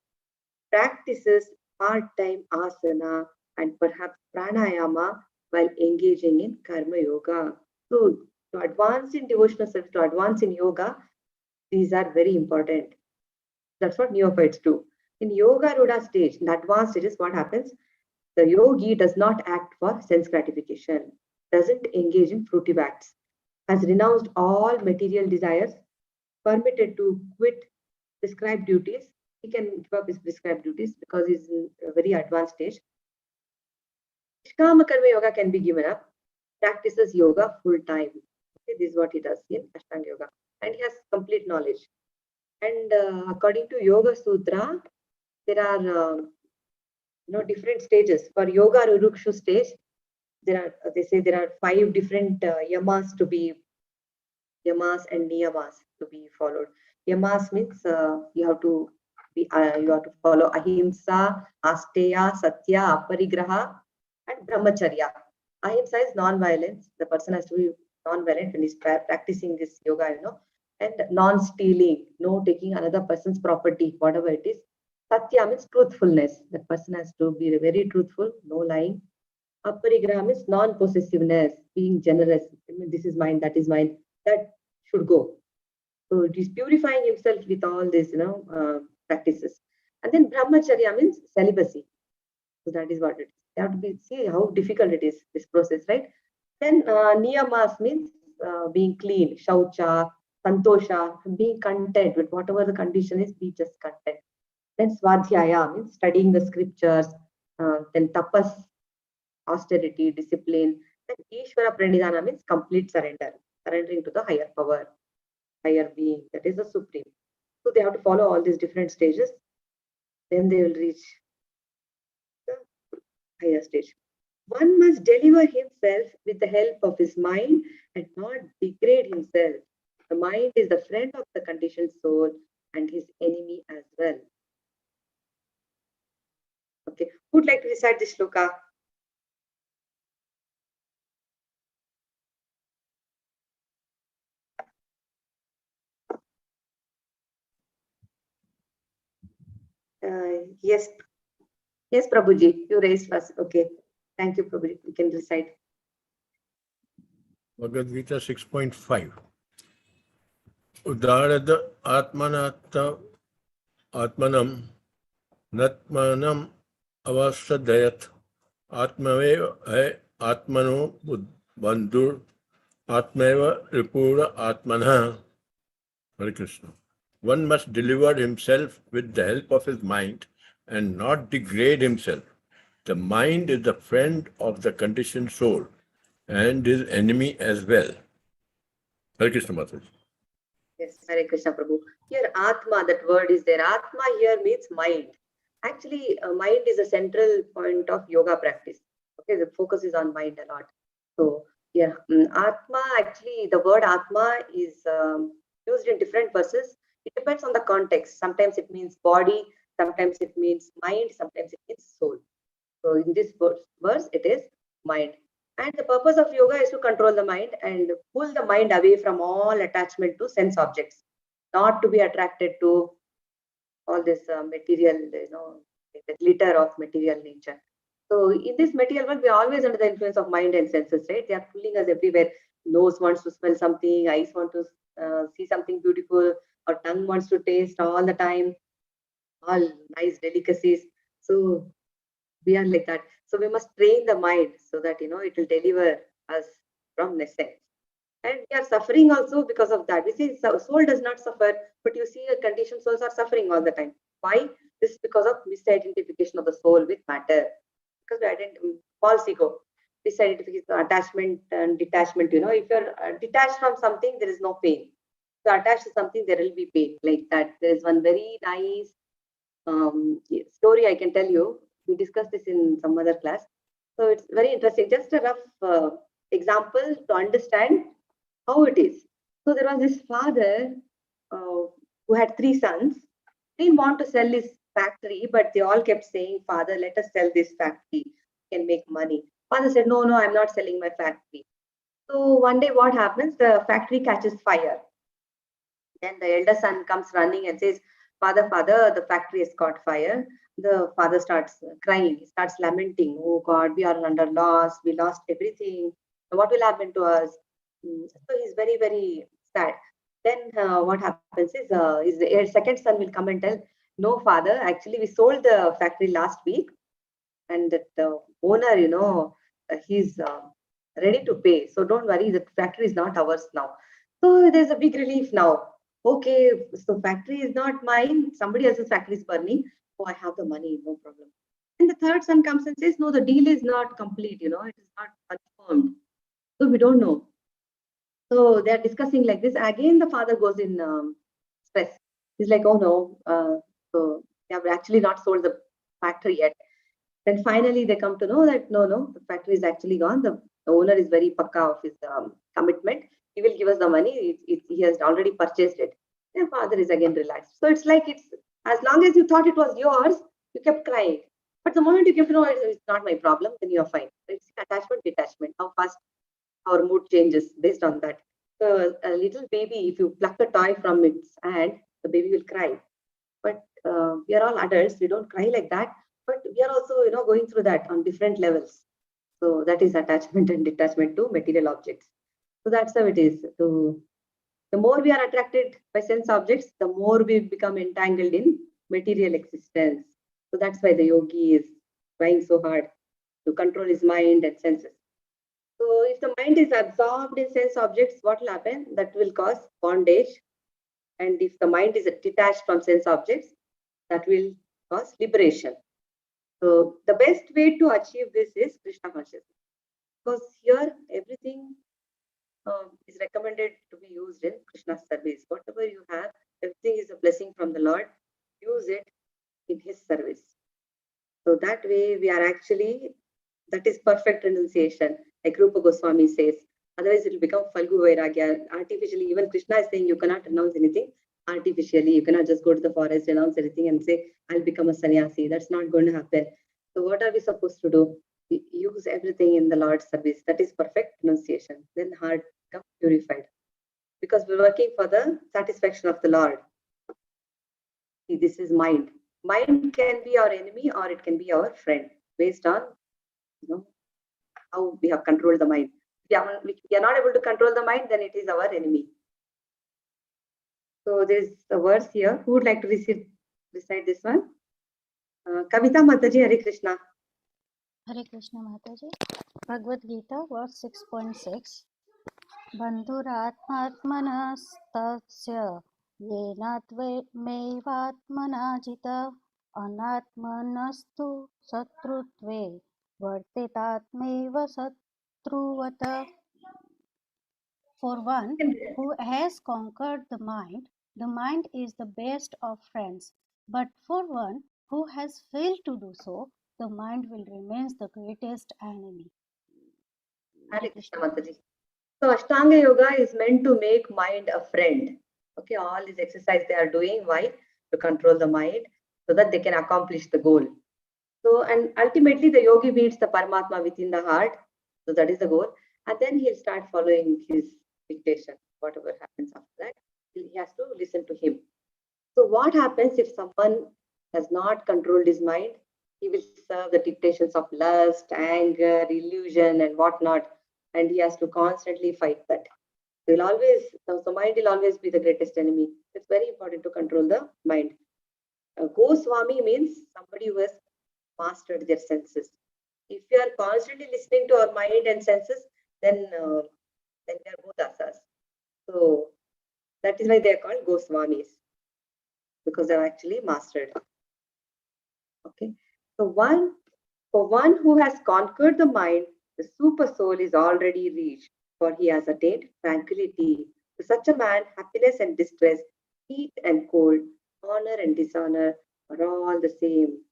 Practices part-time asana and perhaps pranayama while engaging in karma yoga. So to advance in devotional service, to advance in yoga, these are very important. That's what neophytes do. In Yoga Ruda stage, in the advanced stages, what happens? The yogi does not act for sense gratification. doesn't engage in fruitive acts, has renounced all material desires, permitted to quit prescribed duties. He can give up his prescribed duties because he's in a very advanced stage. Nishkama Karma Yoga can be given up, practices yoga full time. Okay, this is what he does in Ashtanga Yoga. And he has complete knowledge. And according to Yoga Sutra, there are different stages. For Yoga Rurukshu stage, they say there are 5 different yamas and niyamas to be followed. Yamas means you have to follow ahimsa, asteya, satya, aparigraha, and brahmacharya. Ahimsa is non-violence. The person has to be non-violent when he's practicing this yoga, and non-stealing, no taking another person's property, whatever it is. Satya means truthfulness. The person has to be very truthful, no lying. Aparigraha means non-possessiveness, being generous. I mean, this is mine, that is mine. That should go. So it is purifying himself with all these, practices. And then brahmacharya means celibacy. So that is what it is. You have to see how difficult it is, this process, right? Then niyamas means being clean, shaucha, santosha, being content with whatever the condition is, be just content. Then swadhyaya means studying the scriptures. Then tapas, austerity, discipline. Then Ishvara Pranidhana means complete surrender, surrendering to the higher power, higher being, that is the supreme. So they have to follow all these different stages. Then they will reach the higher stage. One must deliver himself with the help of his mind and not degrade himself. The mind is the friend of the conditioned soul and his enemy as well. Okay, who would like to recite this shloka? Yes, Prabhuji, you raised first. Okay, thank you, Prabhuji. You can recite. Bhagavad Gita 6.5. Udarada atmanata atmanam natmanam avasadayat atmave atmano bandhur atmeva ripura atmanha. Hare Krishna. One must deliver himself with the help of his mind and not degrade himself. The mind is the friend of the conditioned soul and his enemy as well. Hare Krishna Mataji. Yes, Hare Krishna Prabhu. Here, Atma, that word is there. Atma here means mind. Actually, mind is a central point of yoga practice. Okay, the focus is on mind a lot. So, yeah, Atma, actually, the word Atma is used in different verses. It depends on the context. Sometimes it means body, sometimes it means mind, sometimes it means soul. So, in this verse, it is mind. And the purpose of yoga is to control the mind and pull the mind away from all attachment to sense objects, not to be attracted to all this material, the glitter of material nature. So in this material world, we are always under the influence of mind and senses, right? They are pulling us everywhere. Nose wants to smell something, eyes want to see something beautiful, or tongue wants to taste all the time, all nice delicacies. So we are like that. So we must train the mind so that it will deliver us from necessity. And we are suffering also because of that. We see soul does not suffer, but you see conditioned souls are suffering all the time. Why? This is because of misidentification of the soul with matter. Because we identify false ego, misidentification, attachment and detachment. If you're detached from something, there is no pain. If you're attached to something, there will be pain. Like that. There is one very nice story I can tell you. We discussed this in some other class. So it's very interesting. Just a rough example to understand how it is. So there was this father who had 3 sons. He didn't want to sell his factory, but they all kept saying, "Father, let us sell this factory. We can make money." Father said, "No, I'm not selling my factory." So one day what happens? The factory catches fire. Then the elder son comes running and says, Father, the factory has caught fire." The father starts crying. He starts lamenting. "Oh God, we are under loss. We lost everything. What will happen to us?" So he's very, very sad. Then what happens is his second son will come and tell, "No, father, actually we sold the factory last week, and that the owner, he's ready to pay. So don't worry, the factory is not ours now. So there's a big relief now. Okay, so factory is not mine. Somebody else's factory is burning. Oh, I have the money, no problem. And the third son comes and says, no, the deal is not complete. It is not confirmed. So we don't know. So they're discussing like this. Again, the father goes in stress. He's like, oh no, so they have actually not sold the factory yet. Then finally they come to know that no, the factory is actually gone. The owner is very pakka of his commitment. He will give us the money. He has already purchased it. And father is again relaxed. So it's like it's as long as you thought it was yours, you kept crying. But the moment you came to know it's not my problem, then you're fine. It's attachment, detachment. How fast our mood changes based on that. So a little baby, if you pluck a toy from its hand, the baby will cry. But we are all adults, we don't cry like that. But we are also, going through that on different levels. So that is attachment and detachment to material objects. So that's how it is. So the more we are attracted by sense objects, the more we become entangled in material existence. So that's why the yogi is trying so hard to control his mind and senses. So if the mind is absorbed in sense objects, what will happen? That will cause bondage. And if the mind is detached from sense objects, that will cause liberation. So the best way to achieve this is Krishna consciousness. Because here everything is recommended to be used in Krishna's service. Whatever you have, everything is a blessing from the Lord. Use it in His service. So that way we are actually, that is perfect renunciation, like Rupa Goswami says. Otherwise it will become Falgu Vairagya. Artificially, even Krishna is saying you cannot announce anything artificially. You cannot just go to the forest, announce anything and say, I'll become a sannyasi. That's not going to happen. So what are we supposed to do? We use everything in the Lord's service. That is perfect renunciation. Then heart becomes purified. Because we're working for the satisfaction of the Lord. See, this is mind. Mind can be our enemy or it can be our friend based on how we have controlled the mind. If we are not able to control the mind, then it is our enemy. So there's a verse here. Who would like to recite this one? Kavita Mataji, Hare Krishna. Hare Krishna Mataji. Bhagavad Gita, verse 6.6. Bandhuratmatmanastasya yenatmevatmana jita anatmanastu satrutve vartetatmeva satruvata. For one who has conquered the mind is the best of friends. But for one who has failed to do so, the mind will remain the greatest enemy. Hare Krishna Mataji. So Ashtanga Yoga is meant to make mind a friend. Okay, all this exercise they are doing. Why? To control the mind so that they can accomplish the goal. So, and ultimately the yogi meets the Paramatma within the heart. So that is the goal. And then he'll start following his dictation. Whatever happens after that, he has to listen to him. So what happens if someone has not controlled his mind? He will serve the dictations of lust, anger, illusion, and whatnot. And he has to constantly fight that. So mind will always be the greatest enemy. It's very important to control the mind. Goswami means somebody who has mastered their senses. If you are constantly listening to our mind and senses, then they are both asas. So that is why they are called Goswamis, because they are actually mastered. Okay. So for one who has conquered the mind, the super soul is already reached, for he has attained tranquility. To such a man, happiness and distress, heat and cold, honor and dishonor are all the same.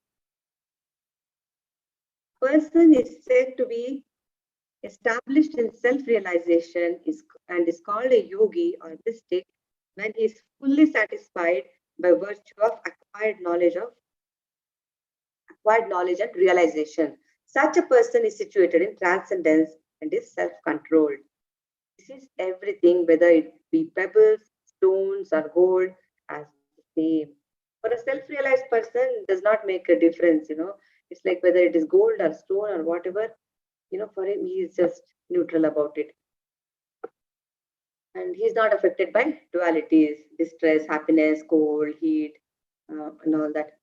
Person is said to be established in self-realization and is called a yogi or mystic when he is fully satisfied by virtue of acquired knowledge and realization. Such a person is situated in transcendence and is self-controlled. This is everything, whether it be pebbles, stones, or gold, as the same. For a self-realized person, it does not make a difference. It's like whether it is gold or stone or whatever. For him, he is just neutral about it. And he's not affected by dualities, distress, happiness, cold, heat, and all that.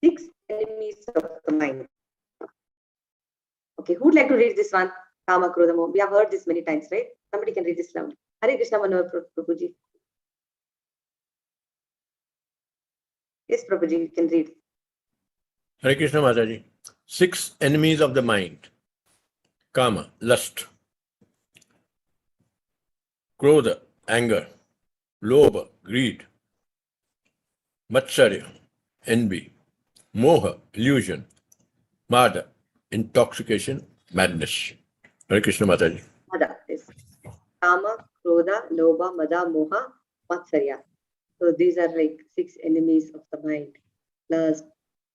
6 enemies of the mind. Okay, who would like to read this one? Kama, Krodha, Moha. We have heard this many times, right? Somebody can read this loud. Hare Krishna Manohar Prabhuji. Yes, Prabhuji, you can read. Hare Krishna Mataji. 6 enemies of the mind. Kama, lust. Krodha, anger. Lobha, greed. Matsarya, envy. Moha, illusion. Mada, intoxication, madness. Hare Krishna Mataji. Mada is Kama, Krodha, Lobha, Mada, Moha, Matsarya. So these are like 6 enemies of the mind. Lust,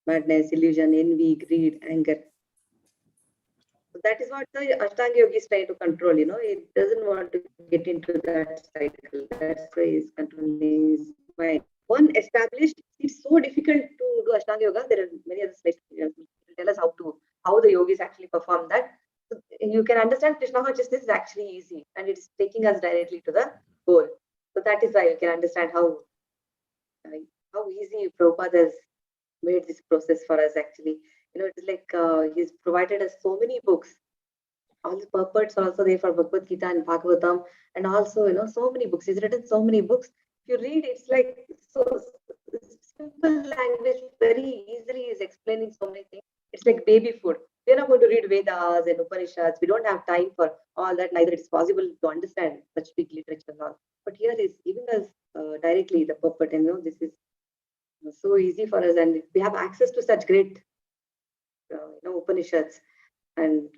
madness, illusion, envy, greed, anger. So that is what the Ashtanga Yogi is trying to control, It doesn't want to get into that cycle. That's why he's controlling his mind. One established, it's so difficult to do Ashtanga Yoga. There are many other slides to tell us how the yogis actually perform that. So you can understand Krishna consciousness is actually easy and it's taking us directly to the goal. So that is why you can understand how easy Prabhupada has made this process for us actually. It's like he's provided us so many books. All the purports are also there for Bhagavad Gita and Bhagavatam, and also so many books. He's written so many books. If you read, it's like so simple language, very easily is explaining so many things. It's like baby food. We're not going to read Vedas and Upanishads. We don't have time for all that. Neither it's possible to understand such big literature and all. But here is giving us directly the purport, and this is so easy for us, and we have access to such great Upanishads and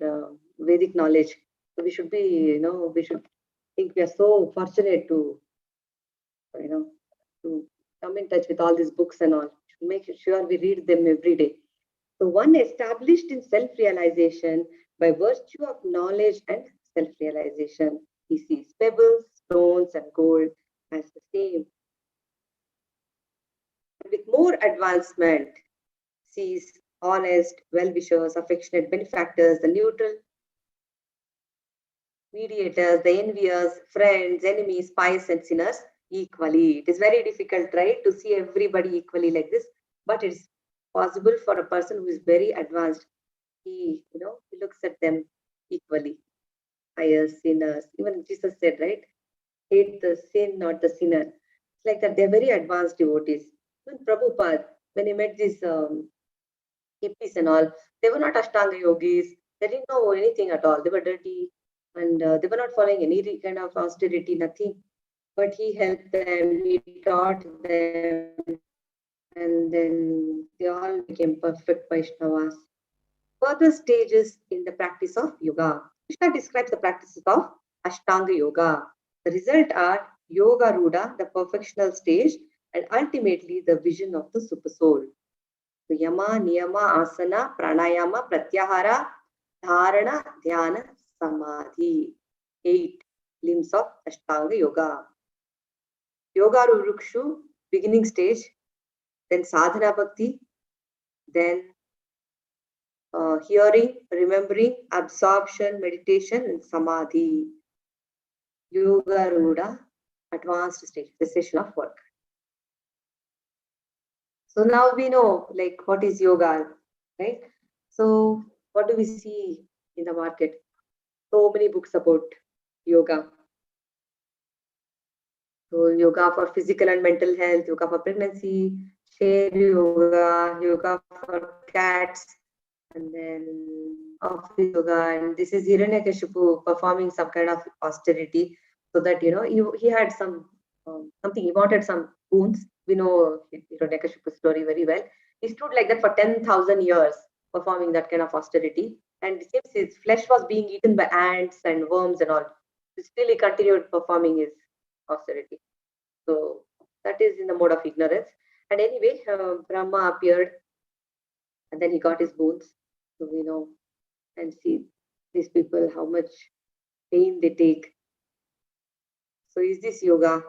Vedic knowledge. So we should be, we should think we are so fortunate to, to come in touch with all these books and all. Make sure we read them every day. So one established in self-realization by virtue of knowledge and self-realization. He sees pebbles, stones, and gold as the same. With more advancement, sees honest, well-wishers, affectionate benefactors, the neutral mediators, the envious, friends, enemies, spies, and sinners equally. It is very difficult, right, to see everybody equally like this, but it's possible for a person who is very advanced. He looks at them equally. Pious, sinners. Even Jesus said, right, hate the sin, not the sinner. It's like that. They're very advanced devotees. Even Prabhupada, when he met these hippies and all, they were not Ashtanga yogis. They didn't know anything at all. They were dirty and they were not following any kind of austerity, nothing. But he helped them, he taught them, and then they all became perfect Vaishnavas. Further stages in the practice of yoga. Krishna describes the practices of Ashtanga Yoga. The result are Yoga Ruda, the perfectional stage, and ultimately the vision of the super soul. So Yama, Niyama, Asana, Pranayama, Pratyahara, Dharana, Dhyana, Samadhi. 8 limbs of Ashtanga Yoga. Yoga Rurukshu, beginning stage, then Sadhana Bhakti, then hearing, remembering, absorption, meditation, and Samadhi. Yoga Ruda, advanced stage, cessation of work. So now we know like what is yoga, right? So what do we see in the market? So many books about yoga. So yoga for physical and mental health, yoga for pregnancy, share yoga, yoga for cats, and then office yoga. And this is Hiranyakashipu performing some kind of austerity so that, he had some, something, he wanted some boons. We know Hiranyakashipu's story very well. He stood like that for 10,000 years performing that kind of austerity. And it seems his flesh was being eaten by ants and worms and all. Still he continued performing his austerity. So that is in the mode of ignorance. And anyway, Brahma appeared and then he got his boons. So we know and see these people, how much pain they take. So is this yoga?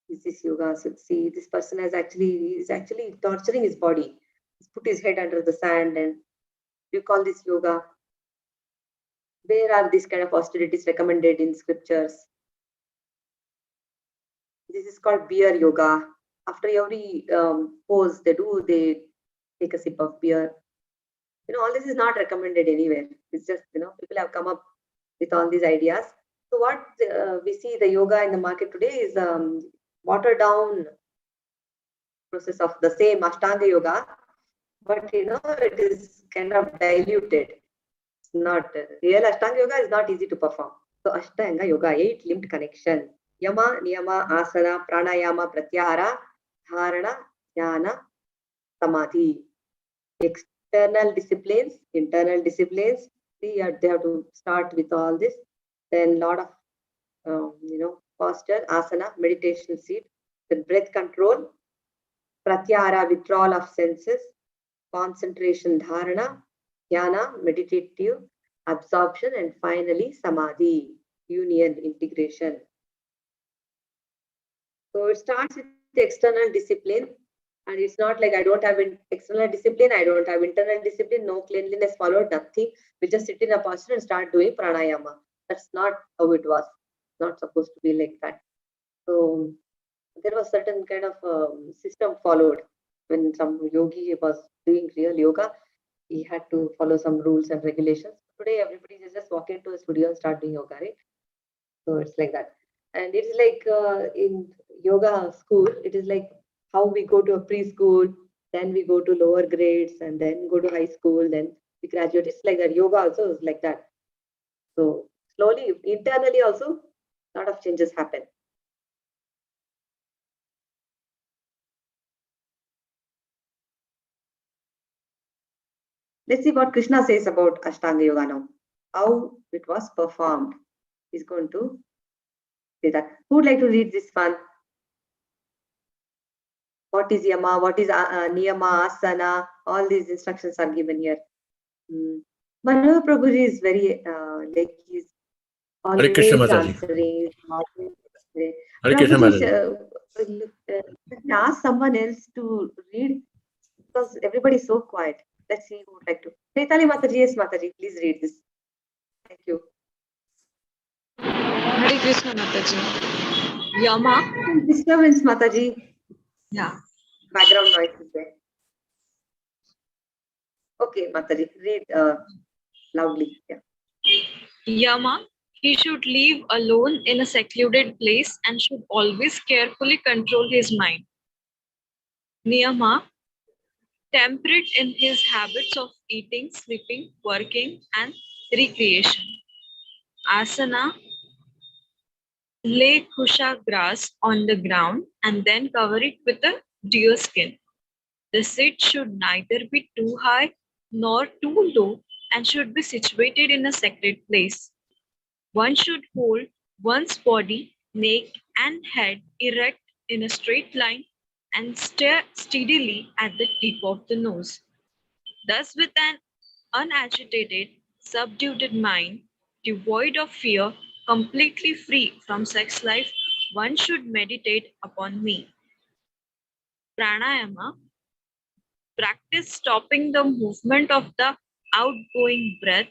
Is this yoga? So see, this person is actually torturing his body. He's put his head under the sand, and you call this yoga? Where are these kind of austerities recommended in scriptures? This is called beer yoga. After every pose they take a sip of beer. All this is not recommended anywhere. It's just, people have come up with all these ideas. So what we see the yoga in the market today is watered down process of the same Ashtanga yoga, but it is kind of diluted. It's not real Ashtanga yoga is not easy to perform. So Ashtanga yoga, 8-limbed connection: Yama, Niyama, Asana, Pranayama, Pratyahara, Dharana, Jnana, Samadhi. External disciplines, internal disciplines. See, they have to start with all this. Then lot of posture, asana, meditation seat, then breath control, pratyahara, withdrawal of senses, concentration, dharana, jnana, meditative absorption, and finally samadhi, union, integration. So it starts with the external discipline, and it's not like I don't have external discipline, I don't have internal discipline, no cleanliness followed, nothing. We just sit in a posture and start doing pranayama. That's not how it was. Not supposed to be like that. So there was certain kind of system followed. When some yogi was doing real yoga, he had to follow some rules and regulations. Today, everybody just walk into a studio and start doing yoga, right? So it's like that. And it is like in yoga school, it is like how we go to a preschool, then we go to lower grades, and then go to high school, then we graduate. It's like that. Yoga also is like that. So slowly, internally also, a lot of changes happen. Let's see what Krishna says about Ashtanga Yoga now. How it was performed. He's going to say that. Who would like to read this one? What is Yama? What is Niyama, Asana? All these instructions are given here. Manu Prabhuji is very like he's Hare Krishna, always Mataji. answering. Hare Krishna, Prabhuji, Mataji. ask someone else to read because everybody is so quiet. Let's see who would like to. Chaitanya Mataji, yes, Mataji, please read this. Thank you. Hare Krishna Mataji. Yama. Disturbance, Mataji. Yeah. Background noise is there. Okay, Mataji, read loudly. Yeah. Yama. He should live alone in a secluded place and should always carefully control his mind. Niyama. Temperate in his habits of eating, sleeping, working, and recreation. Asana. Lay kusha grass on the ground and then cover it with a deer skin. The seat should neither be too high nor too low and should be situated in a sacred place. One should hold one's body, neck, and head erect in a straight line and stare steadily at the tip of the nose. Thus, with an unagitated, subdued mind, devoid of fear, completely free from sex life, one should meditate upon me. Pranayama. Practice stopping the movement of the outgoing breath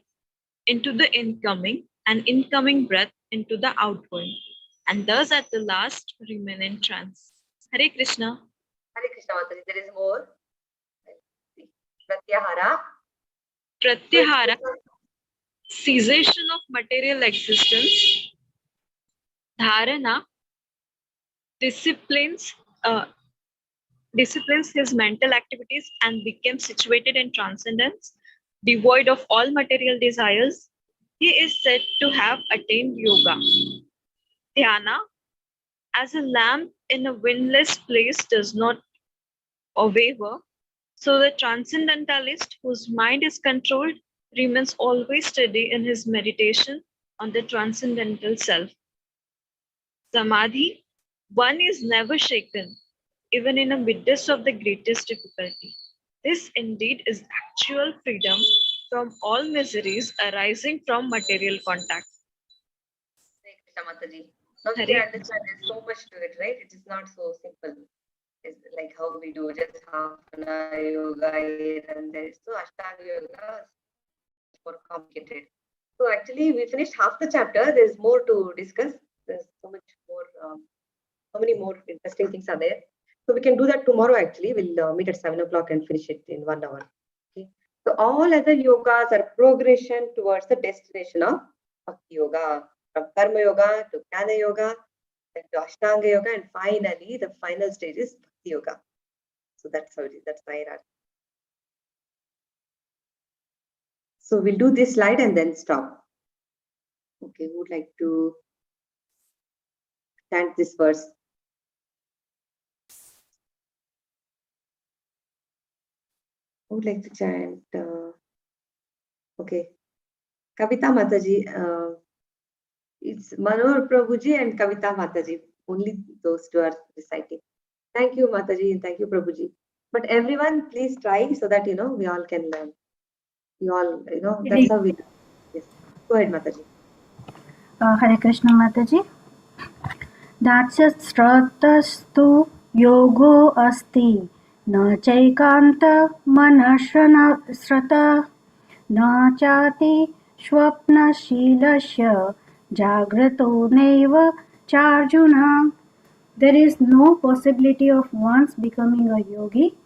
into the incoming and incoming breath into the outgoing, and thus at the last remain in trance. Hare Krishna. Hare Krishna, Mataji, there is more. Pratyahara. Pratyahara, cessation of material existence. Dharana, disciplines his mental activities and becomes situated in transcendence, devoid of all material desires. He is said to have attained yoga. Dhyana, as a lamp in a windless place does not waver, so the transcendentalist whose mind is controlled remains always steady in his meditation on the transcendental self. Samadhi, one is never shaken, even in the midst of the greatest difficulty. This indeed is actual freedom from all miseries arising from material contact. Hare Krishna, Mataji. Now you Hare can understand there's so much to it, right? It is not so simple. It's like how we do just half an hour yoga here and there. So Ashtanga yoga is more complicated. So actually we finished half the chapter. There's more to discuss. There's so much more, so many more interesting things are there. So we can do that tomorrow actually. We'll meet at 7 o'clock and finish it in 1 hour. Okay. So all other yogas are progression towards the destination of Bhakti Yoga, from Karma Yoga to Jnana Yoga, then to Ashtanga Yoga, and finally the final stage is Bhakti Yoga. So that's how it is. That's hierarchy. So we'll do this slide and then stop. Okay, who would like to chant this verse? Who would like to chant? Okay, Kavita Mataji. It's Manohar Prabhuji and Kavita Mataji. Only those two are reciting. Thank you, Mataji, and thank you, Prabhuji. But everyone, please try so that we all can learn. We all, that's how we do. Yes. Go ahead, Mataji. Hare Krishna Mataji. दास्यस्रतस्तु योगो अस्ति न चैकान्त मनश्रता न चाति स्वप्नशीलस्य जाग्रतो नैव चार्जुन. There is no possibility of one's becoming a yogi.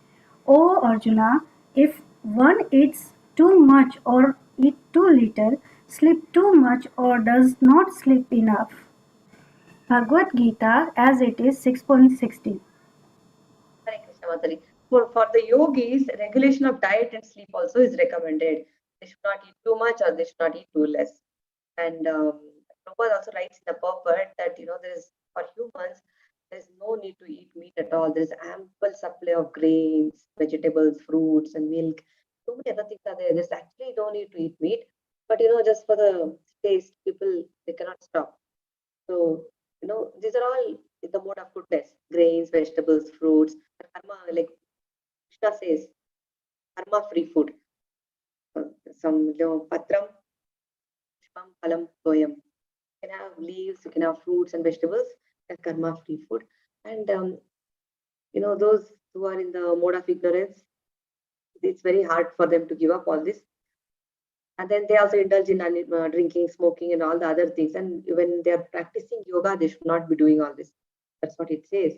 O Arjuna, if one eats too much or eat too little, sleep too much or does not sleep enough. Bhagavad Gita as it is 6.16. Hare Krishna Mataji. For the yogis, regulation of diet and sleep also is recommended. They should not eat too much or they should not eat too less. And Prabhupada also writes in the purport that there is, for humans, there is no need to eat meat at all. There is ample supply of grains, vegetables, fruits, and milk. So many other things are there. There's actually no need to eat meat, but just for the taste, people they cannot stop. So these are all in the mode of goodness: grains, vegetables, fruits. Karma, like Krishna says, karma-free food. Some patram, pushpam, phalam, toyam. You can have leaves, you can have fruits and vegetables, and karma-free food. And those who are in the mode of ignorance, it's very hard for them to give up all this. And then they also indulge in drinking, smoking, and all the other things. And when they are practicing yoga, they should not be doing all this. That's what it says.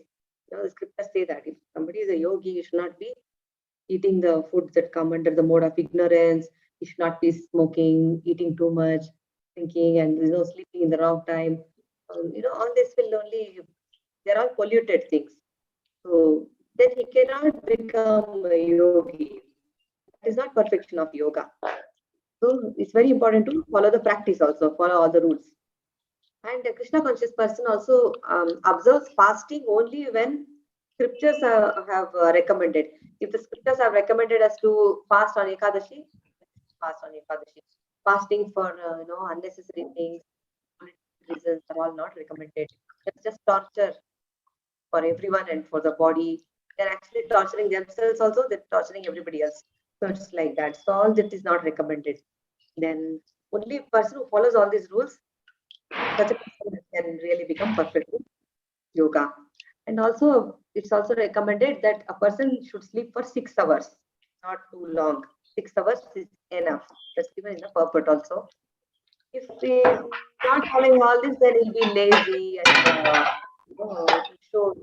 The scriptures say that if somebody is a yogi, you should not be eating the foods that come under the mode of ignorance. You should not be smoking, eating too much, drinking, and sleeping in the wrong time. All this will only, they're all polluted things. So then he cannot become a yogi. That is not perfection of yoga. So it's very important to follow the practice also, follow all the rules. And a Krishna conscious person also observes fasting only when scriptures have recommended. If the scriptures have recommended us to fast on Ekadashi, fast on Ekadashi. Fasting for unnecessary things, reasons are all not recommended. It's just torture for everyone and for the body. They're actually torturing themselves also, they're torturing everybody else. So it's like that. So all that is not recommended. Then only person who follows all these rules, such a person can really become perfect in yoga. And also, it's also recommended that a person should sleep for 6 hours, not too long. 6 hours is enough. That's given in the purport also. If he is not following all this, then he'll be lazy and show.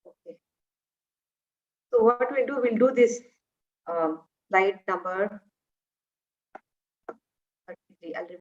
Okay. So what we'll do this slide number 33. I'll